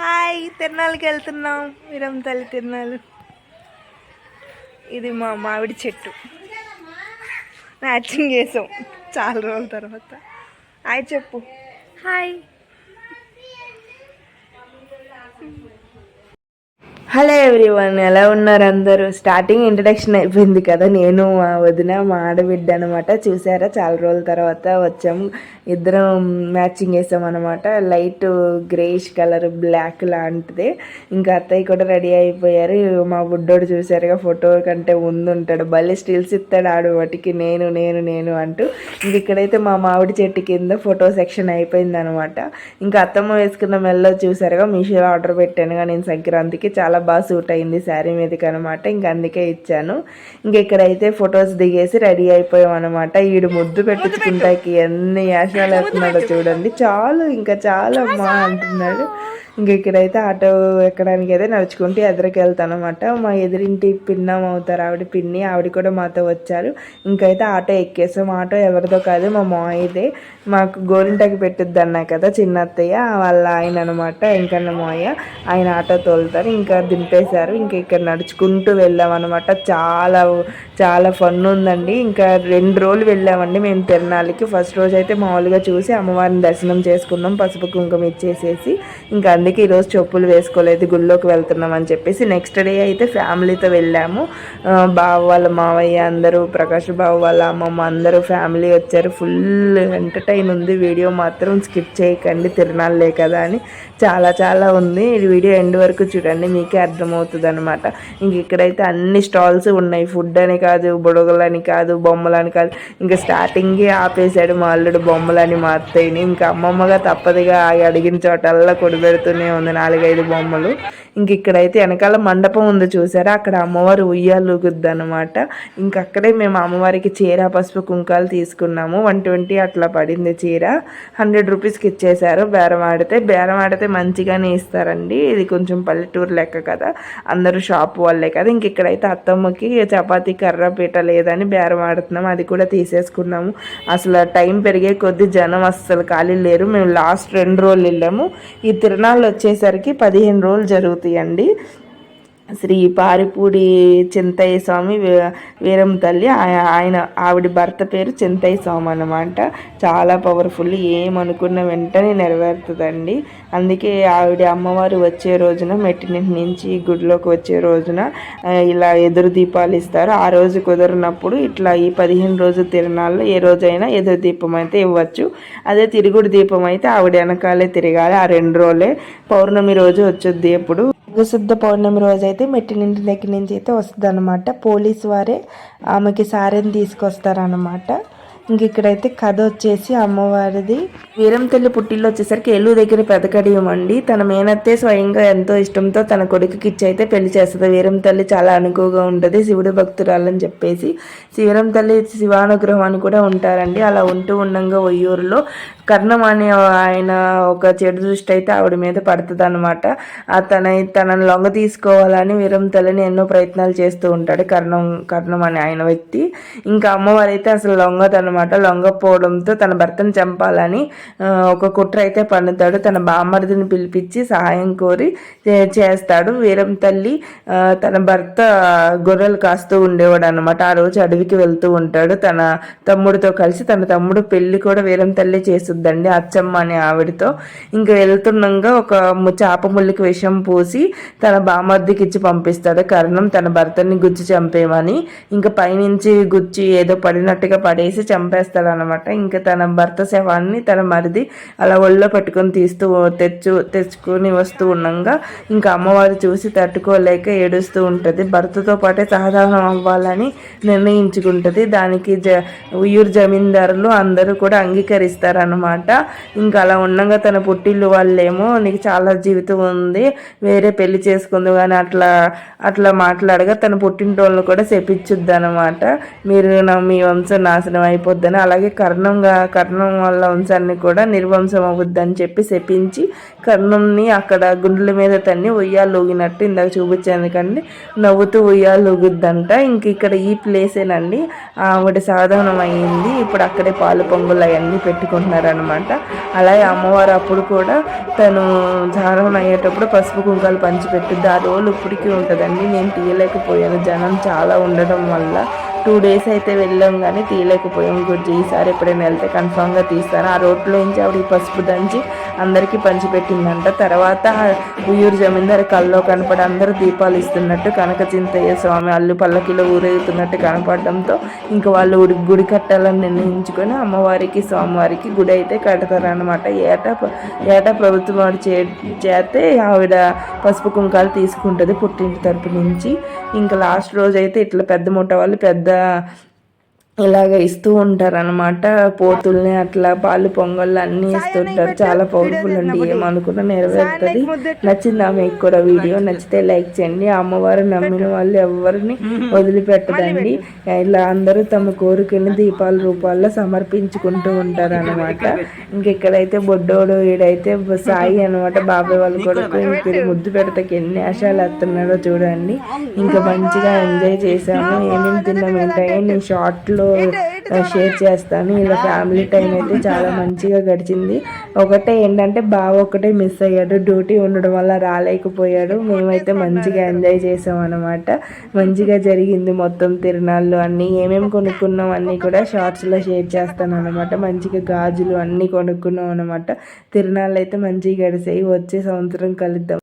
Hi, తిరునాళ్ళకి వెళ్తున్నాం. వీరంతల్లి తిరునాళ్ళు. ఇది మా మామిడి చెట్టు. మ్యాచింగ్ చేసాం చాలా రోజుల తర్వాత. హాయ్ చెప్పు. హాయ్. హలో ఎవ్రీవన్, ఎలా ఉన్నారు అందరూ? స్టార్టింగ్ ఇంట్రడక్షన్ అయిపోయింది కదా. నేను మా వదిన మా ఆడబిడ్డ అనమాట. చూసారా, చాలా రోజుల తర్వాత వచ్చాము. ఇద్దరం మ్యాచింగ్ వేసాం అనమాట. లైట్ గ్రేష్ కలర్ బ్లాక్ లాంటిదే. ఇంకా అత్తయ్య కూడా రెడీ అయిపోయారు. మా బుడ్డోడు చూసారుగా, ఫోటో కంటే ముందు ఉంటాడు, భలే స్టిల్స్ ఇస్తాడు ఆడు వాటికి. నేను నేను నేను అంటూ. ఇంక ఇక్కడైతే మా మామిడి చెట్టు కింద ఫోటో సెక్షన్ అయిపోయింది అనమాట. ఇంకా అత్తమ్మ వేసుకున్న మెల్లో చూసారుగా, మీషోలో ఆర్డర్ పెట్టానుగా నేను సంక్రాంతికి. చాలా బాగా సూట్ అయింది శారీ మీదకి అనమాట. ఇంక అందుకే ఇచ్చాను. ఇంక ఇక్కడైతే ఫొటోస్ దిగేసి రెడీ అయిపోయాం అనమాట. ఈడు ముద్దు పెట్టించుకుంటాకి ఎన్ని యాసనాలు వేస్తున్నాడో చూడండి. చాలు ఇంకా చాలా అమ్మా అంటున్నాడు. ఇంక ఇక్కడైతే ఆటో ఎక్కడానికి అయితే నడుచుకుంటూ ఎదురుకి వెళ్తాను అనమాట. మా ఎదురింటి పిన్నం అవుతారు ఆవిడ, పిన్ని, ఆవిడ కూడా మాతో వచ్చారు. ఇంకైతే ఆటో ఎక్కేసాం. ఆటో ఎవరిదో కాదు, మా మాయదే. మాకు గోరింటాకి పెట్టిద్ది అన్నా కదా చిన్న అత్తయ్య, వాళ్ళ ఆయన అనమాట. ఇంకన్నా మాయ ఆయన ఆటో తోలుతారు. ఇంకా దింపేశారు. ఇంక ఇక్కడ నడుచుకుంటూ వెళ్ళాం అనమాట. చాలా చాలా ఫన్ ఉందండి. ఇంకా 2 రోజులు వెళ్ళామండి మేము తిరునాళ్ళకి. ఫస్ట్ రోజు అయితే మామూలుగా చూసి అమ్మవారిని దర్శనం చేసుకున్నాం, పసుపు కుంకుమ ఇచ్చేసేసి. ఇంకా అందుకే ఈరోజు చెప్పులు వేసుకోలేదు, గుళ్ళోకి వెళ్తున్నాం అని చెప్పేసి. నెక్స్ట్ డే అయితే ఫ్యామిలీతో వెళ్ళాము. బావ వాళ్ళ మావయ్య అందరూ, ప్రకాష్ బావ వాళ్ళ అమ్మమ్మ అందరూ ఫ్యామిలీ వచ్చారు. ఫుల్ ఎంటర్టైన్ ఉంది. వీడియో మాత్రం స్కిప్ చేయకండి, తిరునాళ్ళే కదా అని. చాలా చాలా ఉంది. ఈ వీడియో ఎండ్ వరకు చూడండి, మీకే అర్థమవుతుంది అనమాట. ఇంక ఇక్కడైతే అన్ని స్టాల్స్ ఉన్నాయి. ఫుడ్ అని కాదు, బుడగలని కాదు, బొమ్మలని కాదు. ఇంకా స్టార్టింగే ఆపేశాడు మా అల్లుడు బొమ్మలని మా అత్తయ్యని. ఇంకా అమ్మమ్మగా తప్పదుగా అడిగిన చోటల్లా కొడిపెడుతూనే ఉంది 4-5 బొమ్మలు. ఇంక ఇక్కడైతే వెనకాల మండపం ఉంది చూసారా, అక్కడ అమ్మవారు ఉయ్యాలుగుద్ది అనమాట. ఇంక అక్కడే మేము అమ్మవారికి చీర, పసుపు కుంకాలు తీసుకున్నాము. 120 అట్లా పడింది చీర. 100 రూపీస్కి ఇచ్చేశారు. బేరం ఆడితే మంచిగానే ఇస్తారండి. ఇది కొంచెం పల్లెటూరు లెక్క కదా, అందరూ షాప్ వాళ్ళే కదా. ఇంక ఇక్కడైతే అత్తమ్మకి చపాతీ కర్ర పీట లేదని బేరం ఆడుతున్నాము. అది కూడా తీసేసుకున్నాము. అసలు టైం పెరిగే కొద్దీ జనం అస్సలు ఖాళీ లేరు. మేము లాస్ట్ 2 రోజులు వెళ్ళాము. ఈ తిరునాళ్ళు వచ్చేసరికి 15 రోజులు జరుగుతాయండి. శ్రీ పారిపూడి చింతయ్య స్వామి వీరం తల్లి, ఆవిడ భర్త పేరు చింతయ్య స్వామి అనమాట. చాలా పవర్ఫుల్, ఏమనుకున్న వెంటనే నెరవేరుతుందండి. అందుకే ఆవిడ అమ్మవారు వచ్చే రోజున, మెట్టినింటి నుంచి గుడిలోకి వచ్చే రోజున ఇలా ఎదురు దీపాలు ఇస్తారు. ఆ రోజు కుదరినప్పుడు ఇట్లా ఈ 15 రోజు తిరునాళ్ళు ఏ రోజైనా ఎదురు దీపం అయితే ఇవ్వచ్చు. అదే తిరుగుడు దీపం అయితే ఆవిడ వెనకాలే తిరగాలి. ఆ 2 రోజులే. పౌర్ణమి రోజు వచ్చుద్ది. ఎప్పుడు శుద్ధ పౌర్ణమి రోజు అయితే మెట్టినింటి దగ్గర నుంచి అయితే వస్తుంది అనమాట. పోలీసు వారే ఆమెకి సారెని తీసుకొస్తారనమాట. ఇంక ఇక్కడైతే కథ వచ్చేసి అమ్మవారిది. వీరం తల్లి పుట్టిల్లు వచ్చేసరికి ఎల్లు దగ్గర పెదకడియం అండి. తన మేనత్తే స్వయంగా ఎంతో ఇష్టంతో తన కొడుకుకి ఇచ్చి అయితే పెళ్లి చేస్తుంది. వీరం తల్లి చాలా అనుకువగా ఉంటుంది, శివుడి భక్తురాలని చెప్పేసి. వీరం తల్లి శివానుగ్రహం అని కూడా ఉంటారండి. అలా ఉంటూ ఉండంగా ఒయ్యూరులో కర్ణం అనే ఆయన ఒక చెడు దృష్టి అయితే ఆవిడ మీద పడుతుంది అనమాట. తనను లొంగ తీసుకోవాలని వీరం తల్లిని ఎన్నో ప్రయత్నాలు చేస్తూ ఉంటాడు కర్ణం అనే ఆయన వ్యక్తి. ఇంకా అమ్మవారు అయితే అసలు లొంగదనమాట. లొంగపోవడంతో తన భర్తను చంపాలని ఒక కుట్ర అయితే పన్నుతాడు. తన బామ్మర్దిని పిలిపించి సహాయం కోరి చేస్తాడు. వీరం తల్లి తన భర్త గొర్రెలు కాస్తూ ఉండేవాడు అనమాట. ఆ రోజు అడవికి వెళ్తూ ఉంటాడు తన తమ్ముడితో కలిసి. తన తమ్ముడు పెళ్లి కూడా వీరం తల్లి చేస్తుందండి, అచ్చమ్మ అనే ఆవిడతో. ఇంకా వెళ్తుండగా ఒక చాప ముళ్ళకి విషం పూసి తన బామర్దికి ఇచ్చి పంపిస్తాడు కర్ణం, తన భర్తని గుచ్చి చంపేమని. ఇంకా పైనుంచి గుచ్చి ఏదో పడినట్టుగా పడేసి చంపేస్తాడు అనమాట. ఇంకా తన భర్త శవాన్ని తన మరిది అలా ఒళ్ళో పెట్టుకొని తెచ్చుకొని వస్తూ ఉండగా ఇంకా అమ్మవారు చూసి తట్టుకోలేక ఏడుస్తూ ఉంటుంది. భర్తతో పాటే సహదానం అవ్వాలని నిర్ణయించుకుంటుంది. దానికి ఉయ్యూరు జమీందారులు అందరూ కూడా అంగీకరిస్తారనమాట. ఇంకా అలా ఉండగా తన పుట్టిల్లు వాళ్ళేమో నీకు చాలా జీవితం ఉంది, వేరే పెళ్లి చేసుకుంది కానీ అట్లా మాట్లాడగా తన పుట్టింటోళ్ళను కూడా శపించుద్ది అనమాట. మీరు మీ వంశం నాశనం అయిపోద్దని. అలాగే కర్ణం వాళ్ళ వంశాన్ని కూడా నిర్వంశం అవుద్దని చెప్పి శపించి కర్ణంని అక్కడ గుండెల మీద తన్ని ఉయ్యాలు ఊగినట్టు ఇందాక చూపించాను కండి, నవ్వుతూ ఉయ్యాలు ఊగుద్దంట. ఇంక ఇక్కడ ఈ ప్లేసేనండి ఆవిడ సాధనం అయ్యింది. ఇప్పుడు అక్కడే పాలు పొంగులు అవన్నీ పెట్టుకుంటున్నారు ఉంటారనమాట. అలాగే అమ్మవారు అప్పుడు కూడా తను జానం అయ్యేటప్పుడు పసుపు కుంకాలు పంచిపెట్టుద్ది. ఆ రోల్ ఇప్పటికీ ఉంటుందండి. నేను తీయలేకపోయాను జనం చాలా ఉండడం వల్ల. 2 days అయితే వెళ్ళాం కానీ తీయలేకపోయాం. గురించి ఈసారి ఎప్పుడైనా వెళ్తే కన్ఫామ్గా తీస్తాను. ఆ రోడ్లో నుంచి ఆవిడ ఈ పసుపు దంచి అందరికీ పంచిపెట్టిందంట. తర్వాత ఉయ్యూరు జమీందారు కల్లో కనపడి అందరూ దీపాలు ఇస్తున్నట్టు కనక చింతయ్య స్వామి అల్లు పల్లకిలో ఊరేగుతున్నట్టు కనపడడంతో ఇంకా వాళ్ళు గుడి కట్టాలని నిర్ణయించుకొని అమ్మవారికి స్వామివారికి గుడి అయితే కడతారనమాట. ఏటా ప్రభుత్వం వాడు చేస్తే ఆవిడ పసుపు కుంకాలు తీసుకుంటుంది పుట్టింటి తరపు నుంచి. ఇంకా లాస్ట్ రోజు అయితే ఇట్లా పెద్ద మూట వాళ్ళు పెద్ద ఇలాగ ఇస్తూ ఉంటారనమాట. పోతుల్ని అట్లా పాలు పొంగళ్ళు అన్నీ ఇస్తుంటారు. చాలా పవర్ఫుల్ అండి. ఏమనుకున్నా నెరవేరుతుంది. నచ్చిందా మీకు కూడా వీడియో? నచ్చితే లైక్ చేయండి. అమ్మవారు నమ్మిన వాళ్ళు ఎవరిని వదిలిపెట్టదండి. ఇలా అందరూ తమ కోరికని దీపాల రూపాల్లో సమర్పించుకుంటూ ఉంటారు అనమాట. ఇంకెక్కడైతే బొడ్డోడు ఈడైతే సాయి అనమాట, బాబాయ్ వాళ్ళ కొడుకు. ఇంక ముద్దు పెడతాకి ఎన్ని ఆశాలు వస్తున్నాడో చూడండి. ఇంకా మంచిగా ఎంజాయ్ చేసాము. ఏమేమి తిన్నాం ఏంటంటే నేను షార్ట్లో షేర్ చేస్తాను. ఇలా ఫ్యామిలీ టైం అయితే చాలా మంచిగా గడిచింది. ఒకటే ఏంటంటే బావ ఒకటే మిస్ అయ్యాడు, డ్యూటీ ఉండడం వల్ల రాలేకపోయాడు. మేమైతే మంచిగా ఎంజాయ్ చేసాం అనమాట. మంచిగా జరిగింది మొత్తం తిరునాళ్ళు అన్నీ. ఏమేమి కొనుక్కున్నాం అన్నీ కూడా షార్ట్స్లో షేర్ చేస్తాను అనమాట. మంచిగా గాజులు అన్నీ కొనుక్కున్నాం అనమాట. తిరునాళ్ళు అయితే మంచిగా గడిచాయి. వచ్చే సంవత్సరం కలుద్దాం.